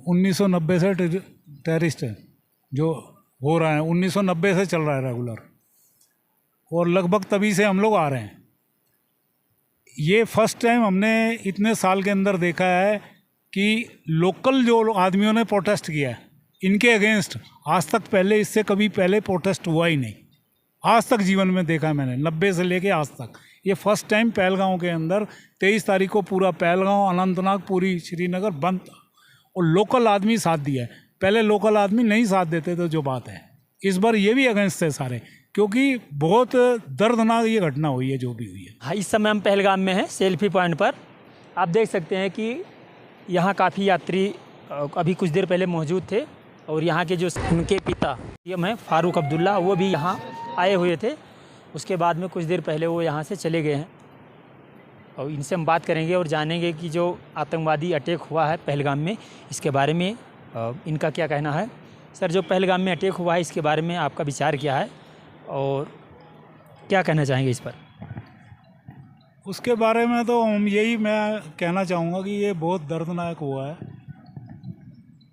1990 से टेररिस्ट जो हो रहा है, 1990 से चल रहा है रेगुलर, और लगभग तभी से हम लोग आ रहे हैं। ये फर्स्ट टाइम हमने इतने साल के अंदर देखा है कि लोकल जो आदमियों ने प्रोटेस्ट किया है इनके अगेंस्ट, आज तक पहले इससे कभी पहले प्रोटेस्ट हुआ ही नहीं, आज तक जीवन में देखा है मैंने, 90 से लेके आज तक। ये फर्स्ट टाइम पहलगांव के अंदर 23 तारीख को पूरा पहलगांव, अनंतनाग, पूरी श्रीनगर बंद था और लोकल आदमी साथ दिया है। पहले लोकल आदमी नहीं साथ देते थे, जो बात है इस बार ये भी अगेंस्ट थे सारे, क्योंकि बहुत दर्दनाक ये घटना हुई है जो भी हुई है। हाँ, इस समय हम पहलगाम में हैं, सेल्फी पॉइंट पर। आप देख सकते हैं कि यहाँ काफ़ी यात्री अभी कुछ देर पहले मौजूद थे और यहाँ के जो उनके पिता सीएम हैं फारूक अब्दुल्ला, वो भी यहाँ आए हुए थे। उसके बाद में कुछ देर पहले वो यहाँ से चले गए हैं और इनसे हम बात करेंगे और जानेंगे कि जो आतंकवादी अटैक हुआ है पहलगाम में, इसके बारे में इनका क्या कहना है। सर, जो पहलगाम में अटैक हुआ है इसके बारे में आपका विचार क्या है और क्या कहना चाहेंगे इस पर? उसके बारे में तो मैं कहना चाहूँगा कि ये बहुत दर्दनाक हुआ है।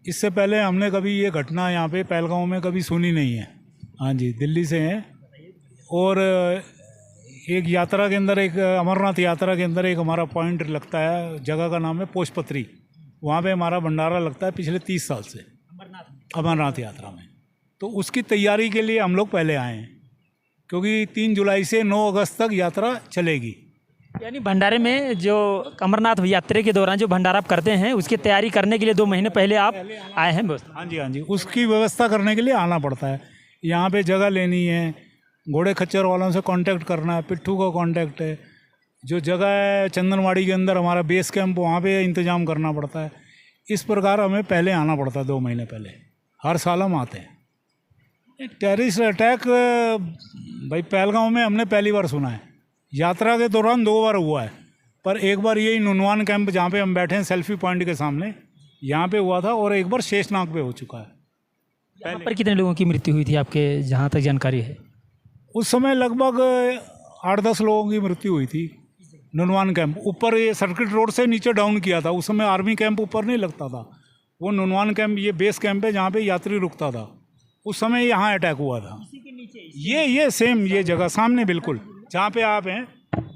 इससे पहले हमने कभी ये घटना यहाँ पे पहलगांव में कभी सुनी नहीं है। हाँ जी, दिल्ली से हैं और एक यात्रा के अंदर, एक अमरनाथ यात्रा के अंदर एक हमारा पॉइंट लगता है, जगह का नाम है पोषपत्री, वहाँ पे हमारा भंडारा लगता है पिछले 30 साल से अमरनाथ यात्रा में। तो उसकी तैयारी के लिए हम लोग पहले आए हैं, क्योंकि 3 जुलाई से 9 अगस्त तक यात्रा चलेगी। यानी भंडारे में जो अमरनाथ यात्रा के दौरान जो भंडारा आप करते हैं उसकी तैयारी करने के लिए 2 महीने पहले आप आए हैं बस? हाँ जी, उसकी व्यवस्था करने के लिए आना पड़ता है। यहाँ पे जगह लेनी है, घोड़े खच्चर वालों से कांटेक्ट करना है, पिट्ठू का कांटेक्ट है, जो जगह है चंदनवाड़ी के अंदर हमारा बेस कैंप, वहाँ पे इंतज़ाम करना पड़ता है। इस प्रकार हमें पहले आना पड़ता है, 2 महीने पहले। हर साल हम आते हैं। टेररिस्ट अटैक भाई पहलगांव में हमने पहली बार सुना है। यात्रा के दौरान 2 बार हुआ है, पर एक बार यही नुनवान कैंप जहाँ पे हम बैठे हैं सेल्फी पॉइंट के सामने, यहाँ पे हुआ था, और एक बार शेषनाग पे हो चुका है। यहाँ पर कितने लोगों की मृत्यु हुई थी आपके जहाँ तक जानकारी है? उस समय लगभग 8-10 लोगों की मृत्यु हुई थी। नुनवान कैंप ऊपर, ये सर्किट रोड से नीचे डाउन किया था। उस समय आर्मी कैंप ऊपर नहीं लगता था, वो नुनवान कैंप ये बेस कैंप है जहाँ पे यात्री रुकता था। उस समय यहाँ अटैक हुआ था। ये सेम ये जगह सामने बिल्कुल जहाँ पे आप हैं,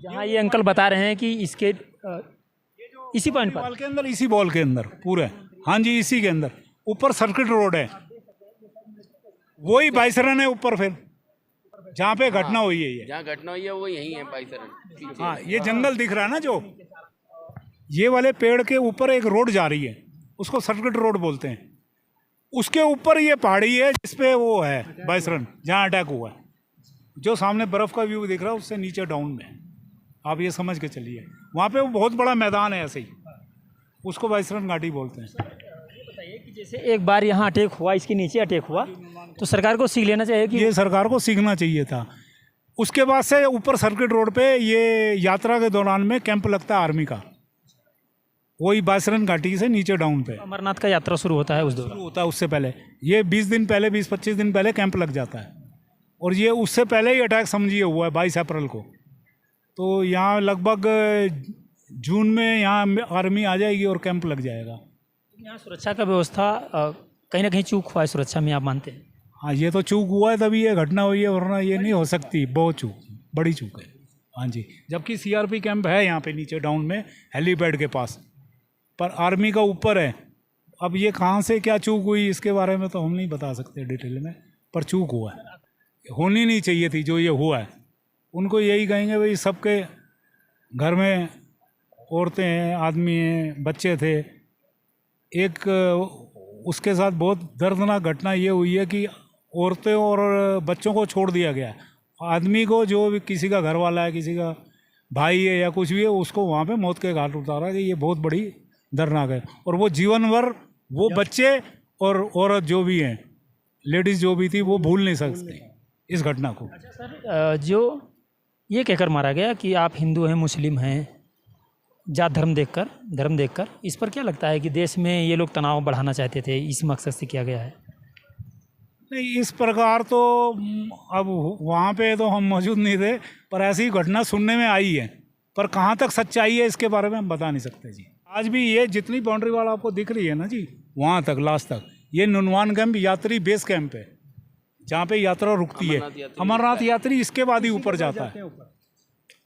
जहाँ ये अंकल बता रहे हैं कि इसके इसी पॉइंट पर के अंदर, इसी बॉल के अंदर पूरे, हाँ जी, इसी के अंदर ऊपर सर्किट रोड है, वही बाइसरन है ऊपर, फिर जहाँ पे घटना हुई है, ये जहाँ घटना हुई है वो यही है बाइसरन। हाँ, ये जंगल दिख रहा है ना, जो ये वाले पेड़ के ऊपर एक रोड जा रही है, उसको सर्किट रोड बोलते हैं। उसके ऊपर ये पहाड़ी है जिसपे वो है बाइसरन, जहाँ अटैक हुआ है। जो सामने बर्फ़ का व्यू दिख रहा है उससे नीचे डाउन में, आप ये समझ के चलिए। वहाँ पे वो बहुत बड़ा मैदान है, ऐसे ही उसको बाइसरन घाटी बोलते हैं। बताइए कि जैसे एक बार यहाँ अटैक हुआ, इसके नीचे अटैक हुआ, तो सरकार को सीख लेना चाहिए कि ये सरकार को सीखना चाहिए था। उसके बाद से ऊपर सर्किट रोड पे ये यात्रा के दौरान में कैंप लगता है आर्मी का, वही बाइसरन घाटी से नीचे डाउन पे अमरनाथ का यात्रा शुरू होता है उस दौरान होता है। उससे पहले ये 20 दिन पहले, 20-25 दिन पहले कैंप लग जाता है, और ये उससे पहले ही अटैक समझिए हुआ है 22 अप्रैल को। तो यहाँ लगभग जून में यहाँ आर्मी आ जाएगी और कैंप लग जाएगा। यहाँ सुरक्षा का व्यवस्था कहीं ना कहीं चूक हुआ है सुरक्षा में, आप मानते हैं? हाँ, ये तो चूक हुआ है तभी ये घटना हुई है, वरना ये नहीं हो सकती। बहुत चूक, बड़ी चूक है। हाँ जी, जबकि CRP कैंप है यहाँ पे नीचे डाउन में हेलीपैड के पास, पर आर्मी का ऊपर है। अब ये कहाँ से क्या चूक हुई इसके बारे में तो हम नहीं बता सकते डिटेल में, पर चूक हुआ है, होनी नहीं चाहिए थी जो ये हुआ है। उनको यही कहेंगे भाई, सबके घर में औरतें हैं, आदमी हैं, बच्चे थे। एक उसके साथ बहुत दर्दनाक घटना ये हुई है कि औरतें और बच्चों को छोड़ दिया गया। आदमी को, जो भी किसी का घर वाला है, किसी का भाई है या कुछ भी है, उसको वहाँ पे मौत के घाट उतारा। कि ये बहुत बड़ी दर्दनाक है, और वो जीवन भर वो बच्चे और औरत जो भी हैं, लेडीज़ जो भी थी, वो भूल नहीं सकती इस घटना को। अच्छा सर, जो ये कहकर मारा गया कि आप हिंदू हैं, मुस्लिम हैं, जात धर्म देखकर, इस पर क्या लगता है कि देश में ये लोग तनाव बढ़ाना चाहते थे, इस मकसद से किया गया है? नहीं, इस प्रकार तो अब वहाँ पे तो हम मौजूद नहीं थे, पर ऐसी घटना सुनने में आई है, पर कहाँ तक सच्चाई है इसके बारे में हम बता नहीं सकते जी। आज भी ये जितनी बाउंड्री वाला आपको दिख रही है ना जी, वहाँ तक लास्ट तक ये नुनवान कैंप यात्री बेस कैंप है, जहाँ पे यात्रा रुकती है। अमरनाथ यात्री इसके बाद ही ऊपर जाता है।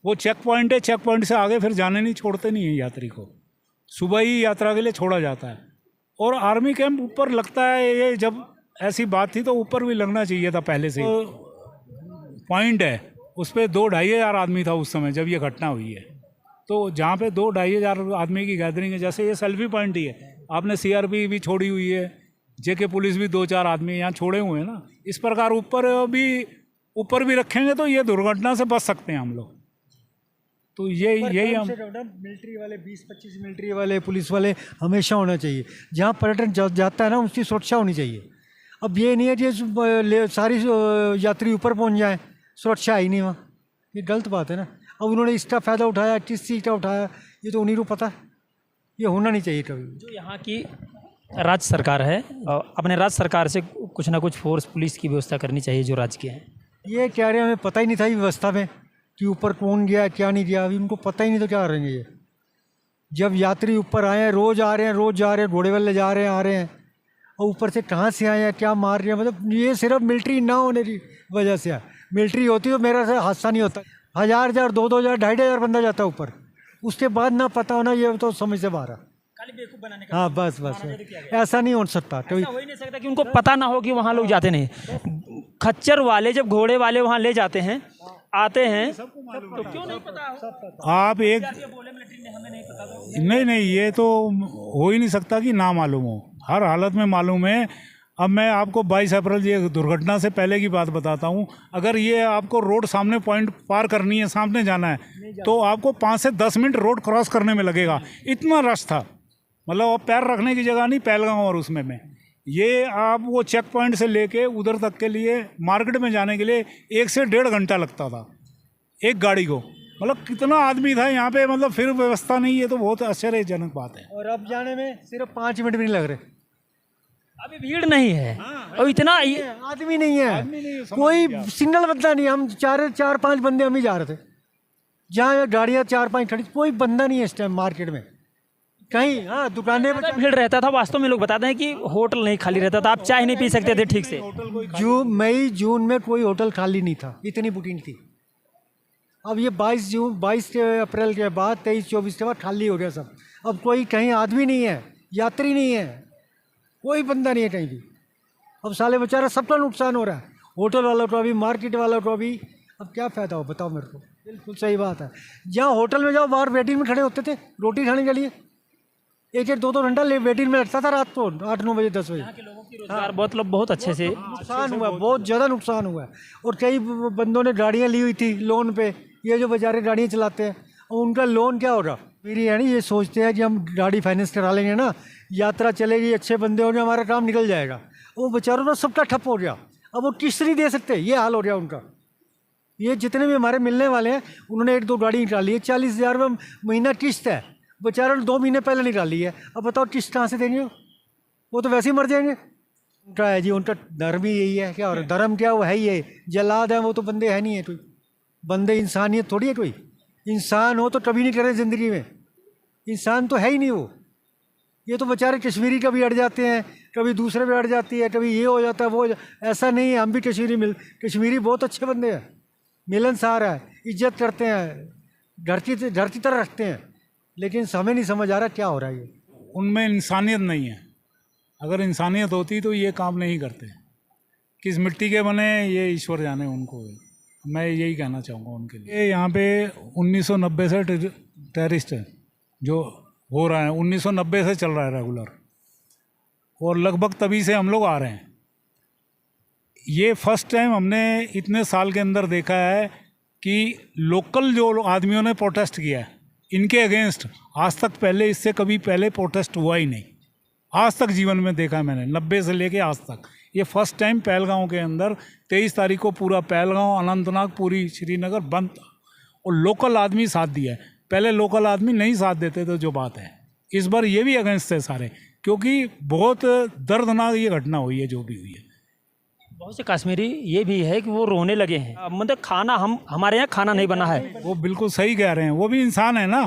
वो चेक पॉइंट है, चेक पॉइंट से आगे फिर जाने नहीं छोड़ते नहीं है यात्री को, सुबह ही यात्रा के लिए छोड़ा जाता है। और आर्मी कैंप ऊपर लगता है, ये जब ऐसी बात थी तो ऊपर भी लगना चाहिए था पहले से। पॉइंट है उस पर 2-2,500 आदमी था उस समय जब ये घटना हुई है। तो जहाँ पे 2-2,500 आदमी की गैदरिंग है, जैसे ये सेल्फी पॉइंट ही है, आपने सीआरपी भी छोड़ी हुई है, जेके पुलिस भी 2-4 आदमी यहाँ छोड़े हुए हैं ना। इस प्रकार ऊपर भी रखेंगे तो ये दुर्घटना से बच सकते हैं हम लोग। तो यही हम मिलिट्री वाले 20-25 मिलिट्री वाले पुलिस वाले हमेशा होना चाहिए। जहाँ पर्यटन जाता है ना, उसकी सुरक्षा होनी चाहिए। अब ये नहीं है कि सारी यात्री ऊपर पहुँच जाए, सुरक्षा ही नहीं वहाँ, ये गलत बात है ना। अब उन्होंने इसका फ़ायदा उठाया, किस चीज़ का उठाया, ये तो उन्हीं को पता है। ये होना नहीं चाहिए कभी। जो यहाँ की राज्य सरकार है, अपने राज्य सरकार से कुछ ना कुछ फोर्स पुलिस की व्यवस्था करनी चाहिए जो राज्य के हैं। ये कह रहे हैं हमें पता ही नहीं था ये व्यवस्था में कि ऊपर कौन गया क्या नहीं गया, अभी उनको पता ही नहीं तो क्या करेंगे ये। जब यात्री ऊपर आए हैं, रोज़ आ रहे हैं, रोज़ जा रहे हैं, घोड़े वाले जा रहे हैं, आ रहे हैं, और ऊपर से कहाँ से आए हैं, क्या मार रहे हैं, मतलब ये सिर्फ मिलिट्री ना होने की वजह से है। मिलिट्री होती तो मेरा से हादसा नहीं होता। 1,000, 2,000, 2,500 बंदा जाता है ऊपर, उसके बाद ना पता होना, ये तो समझ से बाहर है। खाली बेवकूफ बनाने का। हाँ बस ऐसा नहीं हो सकता। ऐसा हो ही नहीं सकता कि उनको पता ना हो कि वहाँ लोग जाते नहीं। खच्चर वाले जब घोड़े वाले वहाँ ले जाते हैं, आते हैं, तो क्यों नहीं पता हो? आप एक बोले मिलिट्री ने हमें नहीं पता तो। नहीं, ये तो हो ही नहीं सकता कि ना मालूम हो, हर हालत में मालूम है। अब मैं आपको 22 अप्रैल ये दुर्घटना से पहले की बात बताता हूँ। अगर ये आपको रोड सामने पॉइंट पार करनी है, सामने जाना है, तो आपको 5 से 10 मिनट रोड क्रॉस करने में लगेगा, इतना रश था। मतलब अब पैर रखने की जगह नहीं पहलगांव और उसमें में। ये आप वो चेक पॉइंट से लेके उधर तक के लिए मार्केट में जाने के लिए 1 से 1.5 घंटा लगता था एक गाड़ी को। मतलब कितना आदमी था यहाँ पे, मतलब फिर व्यवस्था नहीं है, तो बहुत आश्चर्यजनक बात है। और अब जाने में सिर्फ 5 मिनट भी नहीं लग रहे। अभी भीड़ नहीं है और इतना आदमी नहीं है, कोई सिंगल बंदा नहीं। हम 4-5 बंदे हम ही जा रहे थे, जहाँ गाड़ियाँ 4-5 खड़ी, कोई बंदा नहीं है इस टाइम मार्केट में कहीं। हाँ, दुकानें पर भीड़ रहता था। वास्तव में लोग बताते हैं कि होटल नहीं खाली रहता था, आप चाय नहीं पी सकते थे ठीक से। मई जून में कोई होटल खाली नहीं था, इतनी बुकिंग थी। अब ये 22 अप्रैल के बाद 23-24 के बाद खाली हो गया सब। अब कोई कहीं आदमी नहीं है, यात्री नहीं है, कोई बंदा नहीं है कहीं भी। अब साले बेचारा सबका नुकसान हो रहा है, होटल वालों को भी, मार्केट वालों को भी। अब क्या फ़ायदा हो बताओ मेरे को। बिल्कुल सही बात है। जहाँ होटल में जाओ, बाहर वेटिंग में खड़े होते थे रोटी खाने के लिए, 1-2 घंटा वेटिंग में लगता था रात को 8-9 बजे 10 बजे। रोजगार बहुत अच्छे से नुकसान हुआ, बहुत ज़्यादा नुकसान हुआ है। और कई बंदों ने गाड़ियाँ ली हुई थी लोन पे, ये जो बेचारे गाड़ियाँ चलाते हैं, और उनका लोन क्या होगा। मेरी यानी ये सोचते हैं कि हम गाड़ी फाइनेंस करा लेंगे ना, यात्रा चलेगी, अच्छे बंदे होंगे, हमारा काम निकल जाएगा। वो बेचारों का सबका ठप हो गया, अब वो किस्त नहीं दे सकते, ये हाल हो गया उनका। ये जितने भी हमारे मिलने वाले हैं, उन्होंने 1-2 गाड़ी निकाली है, 40,000 में महीना किस्त है, बेचारों ने 2 महीने पहले निकाली है। अब बताओ किस्त कहाँ से देंगे, वो तो वैसे ही मर जाएंगे। उनका है जी, उनका धर्म ही यही है। क्या हो रहा है, धर्म क्या, वो है ही है, जल्लाद है वो, तो बंदे है नहीं है कोई। बंदे इंसानियत थोड़ी है, कोई इंसान हो तो कभी नहीं करे ज़िंदगी में, इंसान तो है ही नहीं वो। ये तो बेचारे कश्मीरी कभी अड़ जाते हैं, कभी दूसरे पे अड़ जाती है, कभी ये हो जाता है, वो ऐसा नहीं है। हम भी कश्मीरी बहुत अच्छे बंदे हैं, मिलनसार है, इज्जत करते हैं, घर की तरह रखते हैं। लेकिन हमें नहीं समझ आ रहा क्या हो रहा है। ये उनमें इंसानियत नहीं है। अगर इंसानियत होती तो ये काम नहीं करते। किस मिट्टी के बने ये ईश्वर जाने उनको, मैं यही कहना चाहूँगा उनके लिए। यहाँ पे 1990 से टेररिस्ट जो हो रहा है, 1990 से चल रहा है रेगुलर, और लगभग तभी से हम लोग आ रहे हैं। ये फर्स्ट टाइम हमने इतने साल के अंदर देखा है कि लोकल जो आदमियों ने प्रोटेस्ट किया है इनके अगेंस्ट, आज तक पहले इससे कभी पहले प्रोटेस्ट हुआ ही नहीं, आज तक जीवन में देखा है मैंने, 90 से लेके आज तक। ये फर्स्ट टाइम पहलगांव के अंदर 23 तारीख को पूरा पहलगांव, अनंतनाग, पूरी श्रीनगर बंद था और लोकल आदमी साथ दिया है। पहले लोकल आदमी नहीं साथ देते थे, जो बात है। इस बार ये भी अगेंस्ट है सारे, क्योंकि बहुत दर्दनाक ये घटना हुई है जो भी हुई है। बहुत से कश्मीरी ये भी है कि वो रोने लगे हैं, मतलब खाना हमारे यहाँ खाना नहीं बना है। वो बिल्कुल सही कह रहे हैं, वो भी इंसान है ना,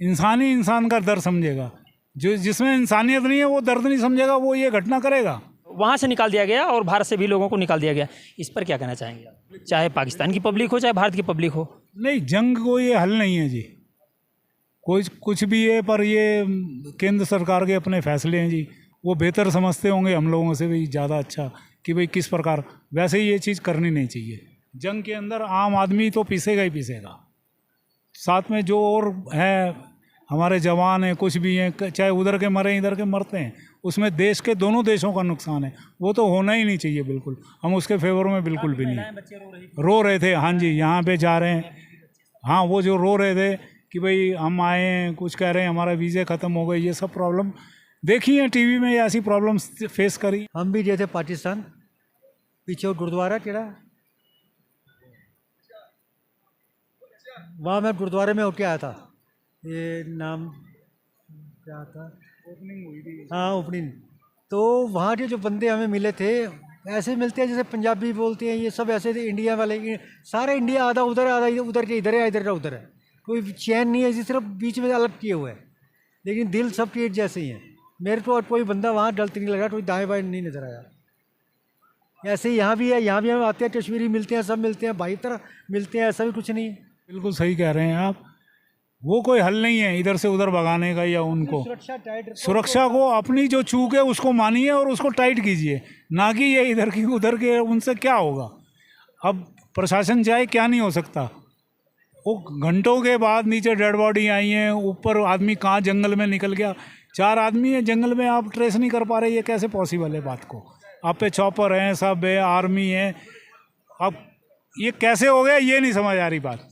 इंसान ही इंसान का दर्द समझेगा। जो जिसमें इंसानियत नहीं है वो दर्द नहीं समझेगा, वो ये घटना करेगा। वहाँ से निकाल दिया गया और भारत से भी लोगों को निकाल दिया गया। इस पर क्या कहना चाहेंगे आप? चाहे पाकिस्तान की पब्लिक हो चाहे भारत की पब्लिक हो। नहीं, जंग को ये हल नहीं है जी, कोई कुछ भी है, पर ये केंद्र सरकार के अपने फैसले हैं जी। वो बेहतर समझते होंगे हम लोगों से भी ज़्यादा अच्छा कि भाई किस प्रकार। वैसे ही ये चीज़ करनी नहीं चाहिए। जंग के अंदर आम आदमी तो पीसेगा ही पीसेगा, साथ में जो और है हमारे जवान हैं, कुछ भी हैं, चाहे उधर के मरे इधर के मरते हैं, उसमें देश के दोनों देशों का नुकसान है। वो तो होना ही नहीं चाहिए बिल्कुल। हम उसके फेवर में बिल्कुल भी नहीं। रो रहे थे, हाँ जी, यहाँ पे जा रहे हैं। हाँ, वो जो रो रहे थे कि भाई हम आए हैं, कुछ कह रहे हैं हमारा वीज़े ख़त्म हो गए, ये सब प्रॉब्लम देखी है टीवी में, ऐसी प्रॉब्लम्स फेस करी। हम भी गए थे पाकिस्तान, पीछे वो गुरुद्वारा केड़ा, वहाँ मैं गुरुद्वारे में होके आया था। ये नाम क्या था, ओपनिंग हुई थी। हाँ, ओपनिंग। तो वहाँ के जो बंदे हमें मिले थे, ऐसे मिलते हैं जैसे पंजाबी बोलते हैं, ये सब ऐसे थे इंडिया वाले। सारे इंडिया आधा उधर है, आधा उधर के इधर है, इधर का उधर है, कोई चैन नहीं है, सिर्फ बीच में अलग किए हुए हैं, लेकिन दिल सब के एक जैसे ही हैं। मेरे को और कोई बंदा वहाँ गलत नहीं लगा, कोई दाएँ बाएँ नहीं नजर आया। ऐसे ही यहाँ भी है, यहाँ भी हम आते हैं, कश्मीरी मिलते हैं, सब मिलते हैं, भाई तरह मिलते हैं, ऐसा भी कुछ नहीं है। बिल्कुल सही कह रहे हैं आप। वो कोई हल नहीं है इधर से उधर भगाने का या उनको। सुरक्षा टाइट, सुरक्षा को अपनी जो चूक है उसको मानिए और उसको टाइट कीजिए, ना कि ये इधर की उधर के। उनसे क्या होगा? अब प्रशासन चाहे क्या नहीं हो सकता। वो घंटों के बाद नीचे डेड बॉडी आई है, ऊपर आदमी कहाँ जंगल में निकल गया। 4 आदमी है जंगल में, आप ट्रेस नहीं कर पा रहे, ये कैसे पॉसिबल है बात को? आप पे चॉपर हैं, सब है, आर्मी है, अब ये कैसे हो गया ये नहीं समझ आ रही बात।